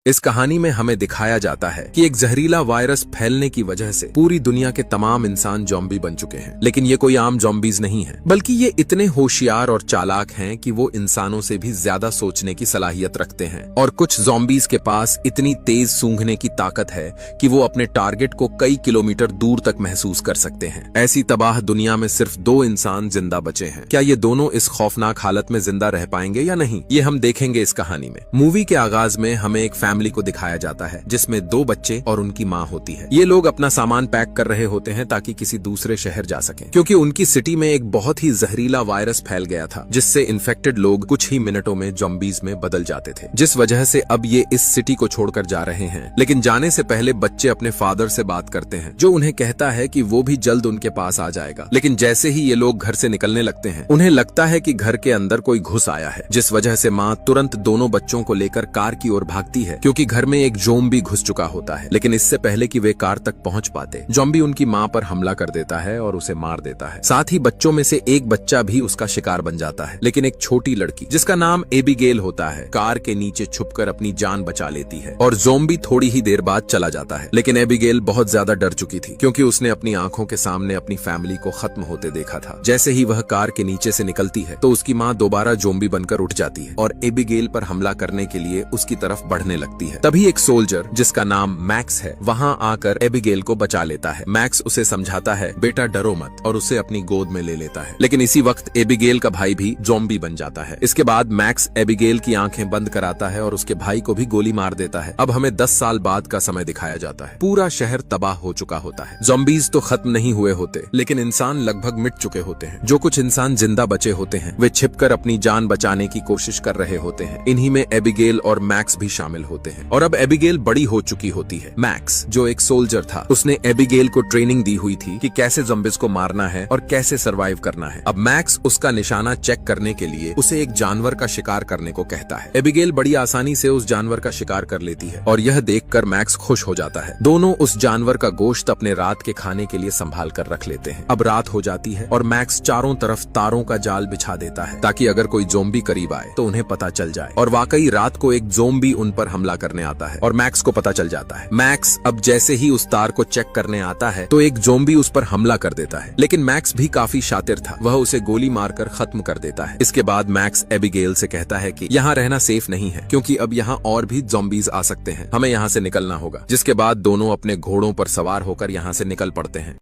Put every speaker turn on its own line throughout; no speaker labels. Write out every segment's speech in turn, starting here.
इस कहानी में हमें दिखाया जाता है कि एक जहरीला वायरस फैलने की वजह से पूरी दुनिया के तमाम इंसान ज़ॉम्बी बन चुके हैं। लेकिन ये कोई आम ज़ॉम्बीज नहीं है, बल्कि ये इतने होशियार और चालाक हैं कि वो इंसानों से भी ज्यादा सोचने की सलाहियत रखते हैं। और कुछ ज़ॉम्बीज के पास इतनी तेज सूंघने की ताकत है कि वो अपने टारगेट को कई किलोमीटर दूर तक महसूस कर सकते हैं। ऐसी तबाह दुनिया में सिर्फ 2 इंसान जिंदा बचे हैं। क्या ये दोनों इस खौफनाक हालत में जिंदा रह पाएंगे या नहीं, ये हम देखेंगे इस कहानी में। मूवी के आगाज में हमें एक फैमिली को दिखाया जाता है जिसमें 2 बच्चे और उनकी माँ होती है। ये लोग अपना सामान पैक कर रहे होते हैं ताकि किसी दूसरे शहर जा सकें, क्योंकि उनकी सिटी में एक बहुत ही जहरीला वायरस फैल गया था जिससे इन्फेक्टेड लोग कुछ ही मिनटों में ज़ॉम्बीज में बदल जाते थे, जिस वजह से अब ये इस सिटी को छोड़कर जा रहे हैं। लेकिन जाने से पहले बच्चे अपने फादर से बात करते हैं, जो उन्हें कहता है कि वो भी जल्द उनके पास आ जाएगा। लेकिन जैसे ही ये लोग घर से निकलने लगते हैं, उन्हें लगता है कि घर के अंदर कोई घुस आया है, जिस वजह से माँ तुरंत दोनों बच्चों को लेकर कार की ओर भागती है, क्योंकि घर में एक ज़ॉम्बी घुस चुका होता है। लेकिन इससे पहले कि वे कार तक पहुंच पाते, ज़ॉम्बी उनकी मां पर हमला कर देता है और उसे मार देता है। साथ ही बच्चों में से एक बच्चा भी उसका शिकार बन जाता है। लेकिन एक छोटी लड़की जिसका नाम एबिगेल होता है, कार के नीचे छुपकर अपनी जान बचा लेती है और ज़ॉम्बी थोड़ी ही देर बाद चला जाता है। लेकिन एबिगेल बहुत ज्यादा डर चुकी थी, क्योंकि उसने अपनी आंखों के सामने अपनी फैमिली को खत्म होते देखा था। जैसे ही वह कार के नीचे से निकलती है तो उसकी माँ दोबारा ज़ॉम्बी बनकर उठ जाती है और एबिगेल पर हमला करने के लिए उसकी तरफ बढ़ने लगती है। तभी एक सोल्जर जिसका नाम मैक्स है वहां आकर एबिगेल को बचा लेता है। मैक्स उसे समझाता है, बेटा डरो मत, और उसे अपनी गोद में ले लेता है। लेकिन इसी वक्त एबिगेल का भाई भी ज़ॉम्बी बन जाता है। इसके बाद मैक्स एबिगेल की आंखें बंद कराता है और उसके भाई को भी गोली मार देता है। अब हमें 10 साल बाद का समय दिखाया जाता है। पूरा शहर तबाह हो चुका होता है। ज़ॉम्बीज तो खत्म नहीं हुए होते, लेकिन इंसान लगभग मिट चुके होते हैं। जो कुछ इंसान जिंदा बचे होते हैं वे छिपकर अपनी जान बचाने की कोशिश कर रहे होते हैं। इन्हीं में एबिगेल और मैक्स भी शामिल होते हैं। और अब एबिगेल बड़ी हो चुकी होती है। मैक्स जो एक सोल्जर था, उसने एबिगेल को ट्रेनिंग दी हुई थी कि कैसे ज़ॉम्बीज को मारना है और कैसे सरवाइव करना है। अब मैक्स उसका निशाना चेक करने के लिए उसे एक जानवर का शिकार करने को कहता है। एबिगेल बड़ी आसानी से उस जानवर का शिकार कर लेती है और यह देखकर मैक्स खुश हो जाता है। दोनों उस जानवर का गोश्त अपने रात के खाने के लिए संभाल कर रख लेते हैं। अब रात हो जाती है और मैक्स चारों तरफ तारों का जाल बिछा देता है ताकि अगर कोई ज़ॉम्बी करीब आए तो उन्हें पता चल जाए। और वाकई रात को एक ज़ॉम्बी उन पर हमला करने आता है और मैक्स को पता चल जाता है। मैक्स अब जैसे ही उस तार को चेक करने आता है तो एक ज़ॉम्बी उस पर हमला कर देता है। लेकिन मैक्स भी काफी शातिर था, वह उसे गोली मारकर खत्म कर देता है। इसके बाद मैक्स एबिगेल से कहता है कि यहाँ रहना सेफ नहीं है, क्योंकि अब यहाँ और भी ज़ॉम्बीज आ सकते हैं, हमें यहाँ से निकलना होगा। जिसके बाद दोनों अपने घोड़ों पर सवार होकर यहाँ से निकल पड़ते हैं।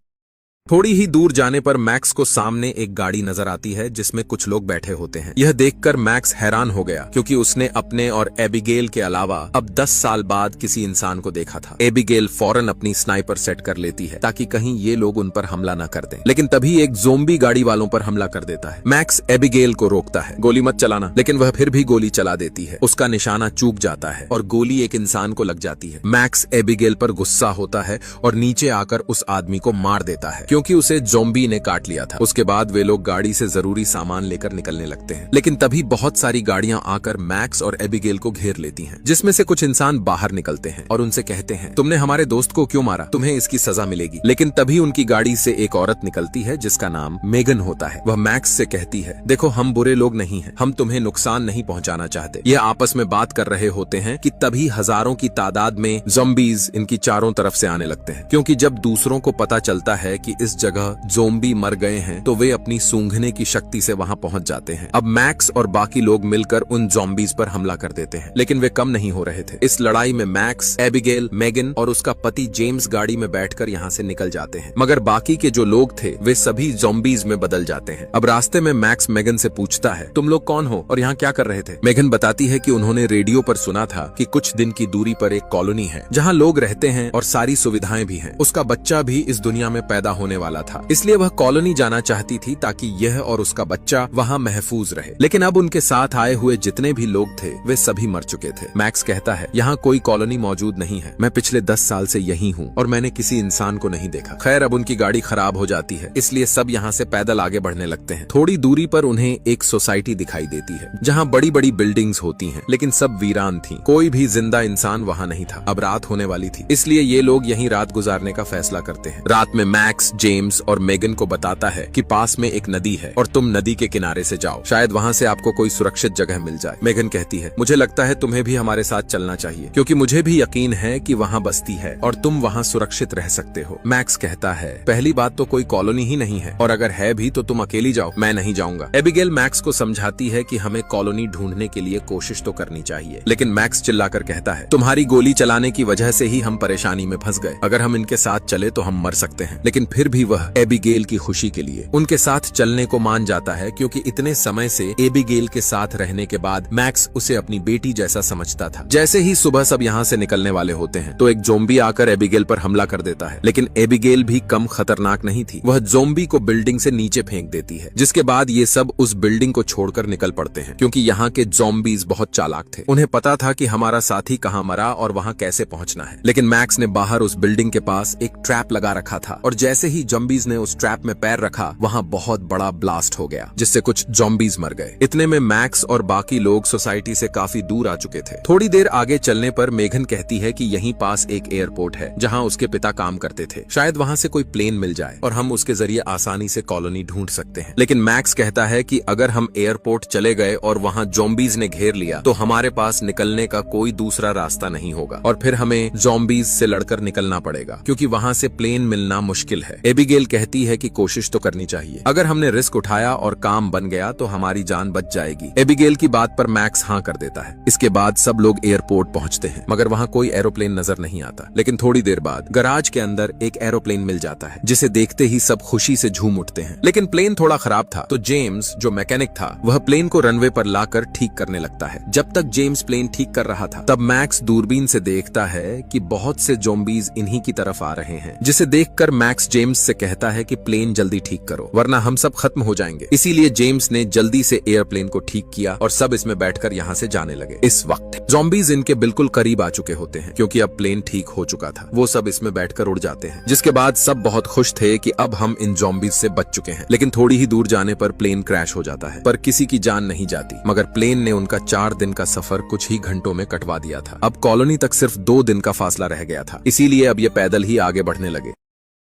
थोड़ी ही दूर जाने पर मैक्स को सामने एक गाड़ी नजर आती है जिसमें कुछ लोग बैठे होते हैं। यह देखकर मैक्स हैरान हो गया, क्योंकि उसने अपने और एबिगेल के अलावा अब 10 साल बाद किसी इंसान को देखा था। एबिगेल फौरन अपनी स्नाइपर सेट कर लेती है ताकि कहीं ये लोग उन पर हमला न कर दें। लेकिन तभी एक ज़ॉम्बी गाड़ी वालों पर हमला कर देता है। मैक्स एबिगेल को रोकता है, गोली मत चलाना, लेकिन वह फिर भी गोली चला देती है। उसका निशाना चूक जाता है और गोली एक इंसान को लग जाती है। मैक्स एबिगेल पर गुस्सा होता है और नीचे आकर उस आदमी को मार देता है, क्योंकि उसे ज़ॉम्बी ने काट लिया था। उसके बाद वे लोग गाड़ी से जरूरी सामान लेकर निकलने लगते हैं। लेकिन तभी बहुत सारी गाड़ियां आकर मैक्स और एबिगेल को घेर लेती हैं, जिसमें से कुछ इंसान बाहर निकलते हैं और उनसे कहते हैं, तुमने हमारे दोस्त को क्यों मारा, तुम्हें इसकी सजा मिलेगी। लेकिन तभी उनकी गाड़ी से एक औरत निकलती है जिसका नाम मेगन होता है। वह मैक्स से कहती है, देखो हम बुरे लोग नहीं हैं, हम तुम्हें नुकसान नहीं पहुंचाना चाहते। ये आपस में बात कर रहे होते हैं कि तभी हजारों की तादाद में ज़ॉम्बीज इनकी चारों तरफ से आने लगते हैं, क्योंकि जब दूसरों को पता चलता है कि इस जगह ज़ॉम्बी मर गए हैं तो वे अपनी सूंघने की शक्ति से वहां पहुंच जाते हैं। अब मैक्स और बाकी लोग मिलकर उन ज़ॉम्बीज पर हमला कर देते हैं, लेकिन वे कम नहीं हो रहे थे। इस लड़ाई में मैक्स, एबिगेल, मेगन और उसका पति जेम्स गाड़ी में बैठकर यहाँ से निकल जाते हैं, मगर बाकी के जो लोग थे वे सभी ज़ॉम्बीज में बदल जाते हैं। अब रास्ते में मैक्स मेगन से पूछता है, तुम लोग कौन हो और यहाँ क्या कर रहे थे। मेगन बताती है कि उन्होंने रेडियो पर सुना था कि कुछ दिन की दूरी पर एक कॉलोनी है जहाँ लोग रहते हैं और सारी सुविधाएं भी हैं। उसका बच्चा भी इस दुनिया में पैदा होने वाला था, इसलिए वह कॉलोनी जाना चाहती थी ताकि यह और उसका बच्चा वहां महफूज रहे। लेकिन अब उनके साथ आए हुए जितने भी लोग थे वे सभी मर चुके थे। मैक्स कहता है, यहाँ कोई कॉलोनी मौजूद नहीं है, मैं पिछले 10 साल से यही हूँ और मैंने किसी इंसान को नहीं देखा। खैर अब उनकी गाड़ी खराब हो जाती है, इसलिए सब यहाँ से पैदल आगे बढ़ने लगते हैं। थोड़ी दूरी पर उन्हें एक सोसाइटी दिखाई देती है जहाँ बड़ी बड़ी बिल्डिंग्स होती हैं, लेकिन सब वीरान थी, कोई भी जिंदा इंसान वहाँ नहीं था। अब रात होने वाली थी, इसलिए ये लोग यहीं रात गुजारने का फैसला करते हैं। रात में मैक्स, जेम्स और मेगन को बताता है कि पास में एक नदी है और तुम नदी के किनारे से जाओ, शायद वहाँ से आपको कोई सुरक्षित जगह मिल जाए। मेगन कहती है, मुझे लगता है तुम्हें भी हमारे साथ चलना चाहिए, क्योंकि मुझे भी यकीन है कि वहाँ बस्ती है और तुम वहाँ सुरक्षित रह सकते हो। मैक्स कहता है, पहली बात तो कोई कॉलोनी ही नहीं है, और अगर है भी तो तुम अकेली जाओ, मैं नहीं जाऊंगा। एबिगेल मैक्स को समझाती है कि हमें कॉलोनी ढूंढने के लिए कोशिश तो करनी चाहिए, लेकिन मैक्स चिल्लाकर कहता है, तुम्हारी गोली चलाने की वजह से ही हम परेशानी में फंस गए, अगर हम इनके साथ चले तो हम मर सकते हैं। लेकिन फिर भी वह एबिगेल की खुशी के लिए उनके साथ चलने को मान जाता है, क्योंकि इतने समय से एबिगेल के साथ रहने के बाद मैक्स उसे अपनी बेटी जैसा समझता था। जैसे ही सुबह सब यहाँ से निकलने वाले होते हैं तो एक ज़ोंबी आकर एबिगेल पर हमला कर देता है, लेकिन एबिगेल भी कम खतरनाक नहीं थी। वह ज़ोंबी को बिल्डिंग से नीचे फेंक देती है, जिसके बाद ये सब उस बिल्डिंग को छोड़कर निकल पड़ते हैं, क्योंकि यहाँ के ज़ोंबीज बहुत चालाक थे। उन्हें पता था कि हमारा साथी कहाँ मरा और वहाँ कैसे पहुँचना है। लेकिन मैक्स ने बाहर उस बिल्डिंग के पास एक ट्रैप लगा रखा था, और जैसे ही ज़ोंबीज ने उस ट्रैप में पैर रखा, वहाँ बहुत बड़ा ब्लास्ट हो गया, जिससे कुछ ज़ोंबीज मर गए। इतने में मैक्स और बाकी लोग सोसाइटी से काफी दूर आ चुके थे। थोड़ी देर आगे चलने पर मेगन कहती है कि यहीं पास एक एयरपोर्ट है जहां उसके पिता काम करते थे, शायद वहां से कोई प्लेन मिल जाए और हम उसके जरिए आसानी से कॉलोनी ढूंढ सकते हैं। लेकिन मैक्स कहता है कि अगर हम एयरपोर्ट चले गए और वहां ज़ोंबीज ने घेर लिया तो हमारे पास निकलने का कोई दूसरा रास्ता नहीं होगा, और फिर हमें ज़ोंबीज से लड़कर निकलना पड़ेगा, क्योंकि वहां से प्लेन मिलना मुश्किल है। एबिगेल कहती है कि कोशिश तो करनी चाहिए, अगर हमने रिस्क उठाया और काम बन गया तो हमारी जान बच जाएगी। एबिगेल की बात पर मैक्स हाँ कर देता है। इसके बाद सब लोग एयरपोर्ट पहुंचते हैं, मगर वहां कोई एरोप्लेन नजर नहीं आता। लेकिन थोड़ी देर बाद गराज के अंदर एक एरोप्लेन मिल जाता है, जिसे देखते ही सब खुशी से झूम उठते हैं। लेकिन प्लेन थोड़ा खराब था, तो जेम्स जो मैकेनिक था वह प्लेन को रनवे पर लाकर ठीक करने लगता है। जब तक जेम्स प्लेन ठीक कर रहा था, तब मैक्स दूरबीन से देखता है कि बहुत से ज़ोंबीज इन्हीं की तरफ आ रहे हैं, जिसे देखकर मैक्स जेम्स से कहता है कि प्लेन जल्दी ठीक करो, वरना हम सब खत्म हो जाएंगे। इसीलिए जेम्स ने जल्दी से एयरप्लेन को ठीक किया और सब इसमें बैठकर यहाँ से जाने लगे। इस वक्त ज़ोंबीज इनके बिल्कुल करीब आ चुके होते हैं, क्योंकि अब प्लेन ठीक हो चुका था। वो सब इसमें बैठकर उड़ जाते हैं, जिसके बाद सब बहुत खुश थे कि अब हम इन ज़ोंबीज से बच चुके हैं। लेकिन थोड़ी ही दूर जाने पर प्लेन क्रैश हो जाता है, पर किसी की जान नहीं जाती, मगर प्लेन ने उनका 4 दिन का सफर कुछ ही घंटों में कटवा दिया था। अब कॉलोनी तक सिर्फ 2 दिन का फासला रह गया था, इसीलिए अब ये पैदल ही आगे बढ़ने लगे।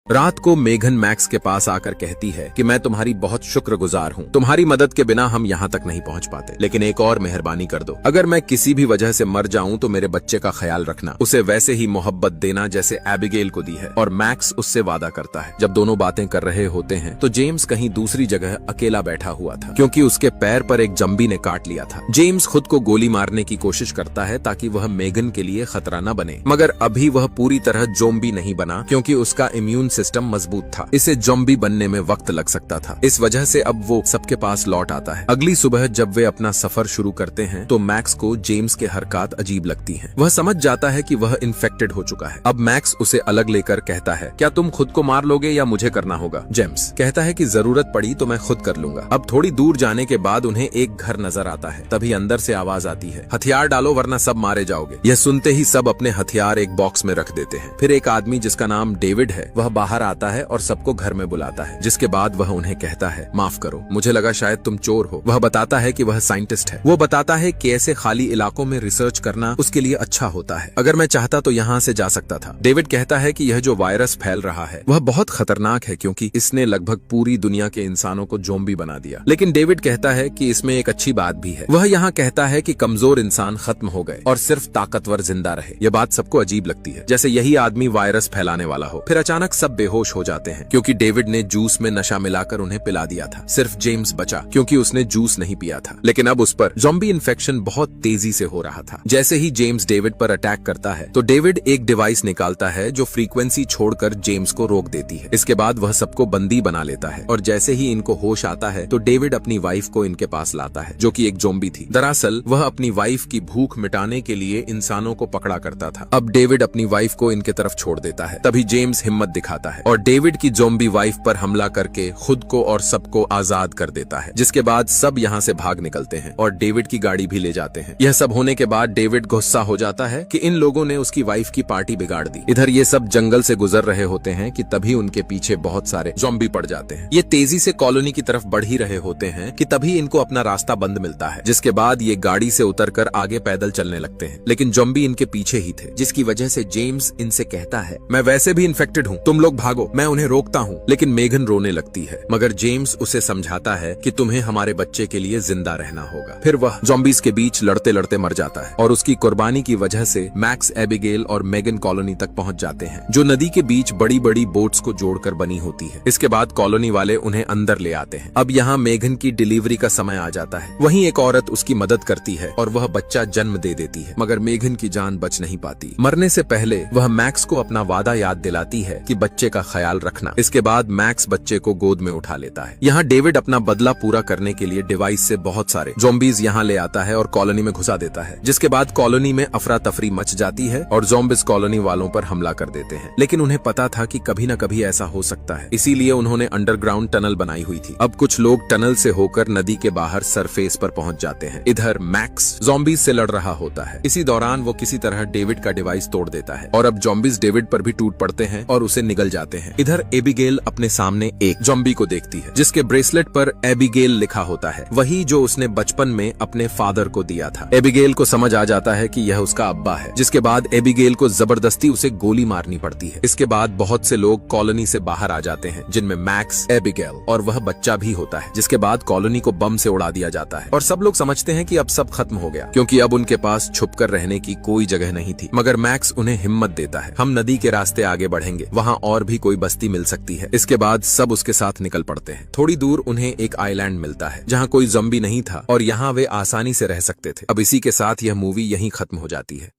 रात को मेगन मैक्स के पास आकर कहती है कि मैं तुम्हारी बहुत शुक्रगुजार हूँ, तुम्हारी मदद के बिना हम यहाँ तक नहीं पहुँच पाते, लेकिन एक और मेहरबानी कर दो, अगर मैं किसी भी वजह से मर जाऊँ तो मेरे बच्चे का ख्याल रखना, उसे वैसे ही मोहब्बत देना जैसे एबिगेल को दी है। और मैक्स उससे वादा करता है। जब दोनों बातें कर रहे होते हैं तो जेम्स कहीं दूसरी जगह अकेला बैठा हुआ था, क्योंकि उसके पैर पर एक ज़ोंबी ने काट लिया था। जेम्स खुद को गोली मारने की कोशिश करता है ताकि वह मेगन के लिए खतरा न बने, मगर अभी वह पूरी तरह ज़ोंबी नहीं बना, क्योंकि उसका इम्यून सिस्टम मजबूत था। इसे ज़ोंबी बनने में वक्त लग सकता था। इस वजह से अब वो सबके पास लौट आता है। अगली सुबह जब वे अपना सफर शुरू करते हैं तो मैक्स को जेम्स के हरकत अजीब लगती हैं। वह समझ जाता है कि वह इन्फेक्टेड हो चुका है। अब मैक्स उसे अलग लेकर कहता है, क्या तुम खुद को मार लोगे या मुझे करना होगा? जेम्स कहता है कि जरूरत पड़ी तो मैं खुद कर लूंगा। अब थोड़ी दूर जाने के बाद उन्हें एक घर नजर आता है। तभी अंदर से आवाज आती है, हथियार डालो वरना सब मारे जाओगे। यह सुनते ही सब अपने हथियार एक बॉक्स में रख देते हैं। फिर एक आदमी जिसका नाम डेविड है वह बाहर आता है और सबको घर में बुलाता है, जिसके बाद वह उन्हें कहता है, माफ करो, मुझे लगा शायद तुम चोर हो। वह बताता है कि वह साइंटिस्ट है। वो बताता है कि ऐसे खाली इलाकों में रिसर्च करना उसके लिए अच्छा होता है, अगर मैं चाहता तो यहाँ से जा सकता था। डेविड कहता है कि यह जो वायरस फैल रहा है वह बहुत खतरनाक है, क्योंकि इसने लगभग पूरी दुनिया के इंसानों को ज़ोंबी बना दिया। लेकिन डेविड कहता है कि इसमें एक अच्छी बात भी है। वह यहाँ कहता है कि कमजोर इंसान खत्म हो गए और सिर्फ ताकतवर जिंदा रहे। यह बात सबको अजीब लगती है, जैसे यही आदमी वायरस फैलाने वाला हो। फिर अचानक सब बेहोश हो जाते हैं, क्योंकि डेविड ने जूस में नशा मिलाकर उन्हें पिला दिया था। सिर्फ जेम्स बचा, क्योंकि उसने जूस नहीं पिया था। लेकिन अब उस पर ज़ोंबी इन्फेक्शन बहुत तेजी से हो रहा था। जैसे ही जेम्स डेविड पर अटैक करता है तो डेविड एक डिवाइस निकालता है जो फ्रीक्वेंसी छोड़कर जेम्स को रोक देती है। इसके बाद वह सबको बंदी बना लेता है, और जैसे ही इनको होश आता है तो डेविड अपनी वाइफ को इनके पास लाता है, जो कि एक ज़ोंबी थी। दरअसल वह अपनी वाइफ की भूख मिटाने के लिए इंसानों को पकड़ा करता था। अब डेविड अपनी वाइफ को इनके तरफ छोड़ देता है। तभी जेम्स हिम्मत दिखाता है और डेविड की ज़ोंबी वाइफ पर हमला करके खुद को और सबको आजाद कर देता है, जिसके बाद सब यहाँ से भाग निकलते हैं और डेविड की गाड़ी भी ले जाते हैं। यह सब होने के बाद डेविड गुस्सा हो जाता है कि इन लोगों ने उसकी वाइफ की पार्टी बिगाड़ दी। इधर ये सब जंगल से गुजर रहे होते हैं कि तभी उनके पीछे बहुत सारे ज़ोंबी पड़ जाते हैं। ये तेजी से कॉलोनी की तरफ बढ़ ही रहे होते हैं कि तभी इनको अपना रास्ता बंद मिलता है, जिसके बाद ये गाड़ी से उतरकर आगे पैदल चलने लगते हैं। लेकिन ज़ोंबी इनके पीछे ही थे, जिसकी वजह से जेम्स इनसे कहता है, मैं वैसे भी इन्फेक्टेड हूँ, तुम लोग लोग भागो, मैं उन्हें रोकता हूँ। लेकिन मेगन रोने लगती है, मगर जेम्स उसे समझाता है कि तुम्हें हमारे बच्चे के लिए जिंदा रहना होगा। फिर वह ज़ॉम्बीज़ के बीच लड़ते लड़ते मर जाता है और उसकी कुर्बानी की वजह से मैक्स, एबिगेल और मेगन कॉलोनी तक पहुंच जाते हैं, जो नदी के बीच बड़ी बड़ी बोट्स को जोड़कर बनी होती है। इसके बाद कॉलोनी वाले उन्हें अंदर ले आते हैं। अब यहाँ मेगन की डिलीवरी का समय आ जाता है। वहीं एक औरत उसकी मदद करती है और वह बच्चा जन्म दे देती है, मगर मेगन की जान बच नहीं पाती। मरने से पहले वह मैक्स को अपना वादा याद दिलाती है कि बच्चे का ख्याल रखना। इसके बाद मैक्स बच्चे को गोद में उठा लेता है। यहाँ डेविड अपना बदला पूरा करने के लिए डिवाइस से बहुत सारे ज़ॉम्बीज़ यहाँ ले आता है और कॉलोनी में घुसा देता है, जिसके बाद कॉलोनी में अफरा तफरी मच जाती है और ज़ॉम्बीज़ कॉलोनी वालों पर हमला कर देते हैं। लेकिन उन्हें पता था कि कभी न कभी ऐसा हो सकता है, इसीलिए उन्होंने अंडरग्राउंड टनल बनाई हुई थी। अब कुछ लोग टनल से होकर नदी के बाहर सरफेस पर पहुंच जाते हैं। इधर मैक्स ज़ॉम्बीज़ से लड़ रहा होता है। इसी दौरान वो किसी तरह डेविड का डिवाइस तोड़ देता है और अब ज़ॉम्बीज़ डेविड पर भी टूट पड़ते हैं और उसे निगल जाते हैं। इधर एबिगेल अपने सामने एक ज़ॉम्बी को देखती है, जिसके ब्रेसलेट पर एबिगेल लिखा होता है, वही जो उसने बचपन में अपने फादर को दिया था। एबिगेल को समझ आ जाता है कि यह उसका अब्बा है, जिसके बाद एबिगेल को जबरदस्ती उसे गोली मारनी पड़ती है। इसके बाद बहुत से लोग कॉलोनी से बाहर आ जाते हैं, जिनमें मैक्स, एबिगेल और वह बच्चा भी होता है। जिसके बाद कॉलोनी को बम से उड़ा दिया जाता है और सब लोग समझते हैं कि अब सब खत्म हो गया, क्योंकि अब उनके पास छुपकर रहने की कोई जगह नहीं थी। मगर मैक्स उन्हें हिम्मत देता है, हम नदी के रास्ते आगे बढ़ेंगे, वहाँ और भी कोई बस्ती मिल सकती है। इसके बाद सब उसके साथ निकल पड़ते हैं। थोड़ी दूर उन्हें एक आइलैंड मिलता है, जहाँ कोई ज़ॉम्बी नहीं था और यहाँ वे आसानी से रह सकते थे। अब इसी के साथ यह मूवी यहीं खत्म हो जाती है।